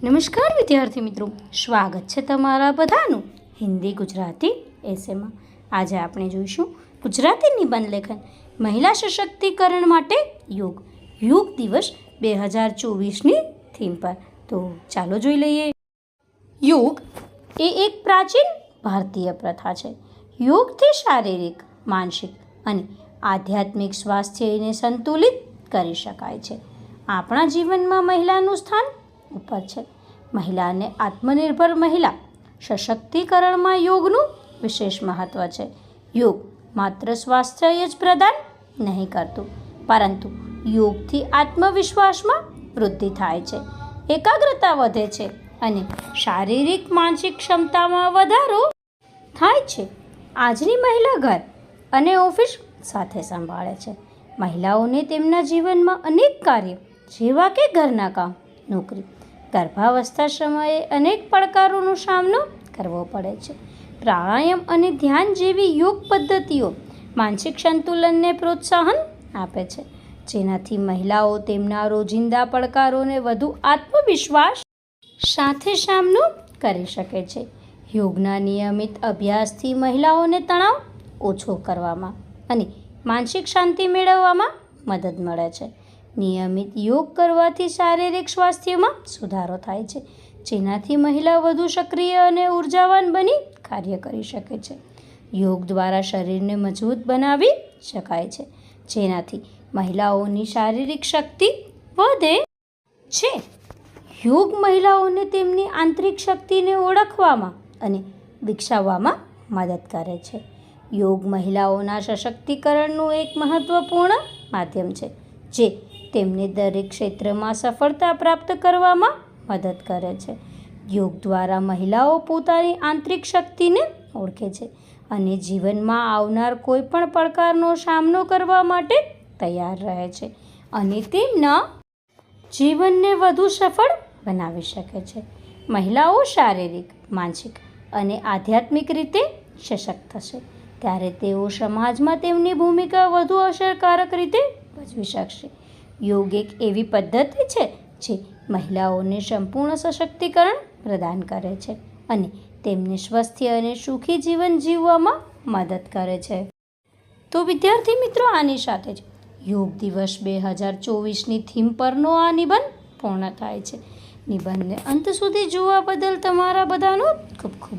નમસ્કાર વિદ્યાર્થી મિત્રો, સ્વાગત છે તમારા બધાનું હિન્દી ગુજરાતી એસેમાં। આજે આપણે જોઈશું ગુજરાતી નિબંધ લેખન મહિલા સશક્તિકરણ માટે યોગ યોગ દિવસ 2024ની થીમ પર। તો ચાલો જોઈ લઈએ। યોગ એ એક પ્રાચીન ભારતીય પ્રથા છે। યોગથી શારીરિક, માનસિક અને આધ્યાત્મિક સ્વાસ્થ્યને સંતુલિત કરી શકાય છે। આપણા જીવનમાં મહિલાનું સ્થાન ઉપર છે। મહિલાને આત્મનિર્ભર મહિલા સશક્તિકરણમાં યોગનું વિશેષ મહત્ત્વ છે। યોગ માત્ર સ્વાસ્થ્ય જ પ્રદાન નહીં કરતું, પરંતુ યોગથી આત્મવિશ્વાસમાં વૃદ્ધિ થાય છે, એકાગ્રતા વધે છે અને શારીરિક માનસિક ક્ષમતામાં વધારો થાય છે। આજની મહિલા ઘર અને ઓફિસ સાથે સંભાળે છે। મહિલાઓને તેમના જીવનમાં અનેક કાર્યો જેવા કે ઘરના કામ, નોકરી, ગર્ભાવસ્થા સમયે અનેક પડકારોનો સામનો કરવો પડે છે। પ્રાણાયામ અને ધ્યાન જેવી યોગ પદ્ધતિઓ માનસિક સંતુલનને પ્રોત્સાહન આપે છે, જેનાથી મહિલાઓ તેમના રોજિંદા પડકારોને વધુ આત્મવિશ્વાસ સાથે સામનો કરી શકે છે। યોગના નિયમિત અભ્યાસથી મહિલાઓને તણાવ ઓછો કરવામાં અને માનસિક શાંતિ મેળવવામાં મદદ મળે છે। નિયમિત યોગ કરવાથી શારીરિક સ્વાસ્થ્યમાં સુધારો થાય છે, જેનાથી મહિલા વધુ સક્રિય અને ઉર્જાવાન બની કાર્ય કરી શકે છે। યોગ દ્વારા શરીરને મજબૂત બનાવી શકાય છે, જેનાથી મહિલાઓની શારીરિક શક્તિ વધે છે। યોગ મહિલાઓને તેમની આંતરિક શક્તિને ઓળખવામાં અને વિકસાવવામાં મદદ કરે છે। યોગ મહિલાઓના સશક્તિકરણનું એક મહત્વપૂર્ણ માધ્યમ છે, જે તેમને દરેક ક્ષેત્રમાં સફળતા પ્રાપ્ત કરવામાં મદદ કરે છે। યોગ દ્વારા મહિલાઓ પોતાની આંતરિક શક્તિને ઓળખે છે અને જીવનમાં આવનાર કોઈ પણ પડકારનો સામનો કરવા માટે તૈયાર રહે છે અને તેમના જીવનને વધુ સફળ બનાવી શકે છે। મહિલાઓ શારીરિક, માનસિક અને આધ્યાત્મિક રીતે સશક્ત થશે ત્યારે તેઓ સમાજમાં તેમની ભૂમિકા વધુ અસરકારક રીતે ભજવી શકશે। યોગ એક એવી પદ્ધતિ છે જે મહિલાઓને સંપૂર્ણ સશક્તિકરણ પ્રદાન કરે છે અને તેમને સ્વસ્થ અને સુખી જીવન જીવવામાં મદદ કરે છે। તો વિદ્યાર્થી મિત્રો, આની સાથે જ યોગ દિવસ 2024ની થીમ પરનો આ નિબંધ પૂર્ણ થાય છે। નિબંધને અંત સુધી જોવા બદલ તમારા બધાનો ખૂબ ખૂબ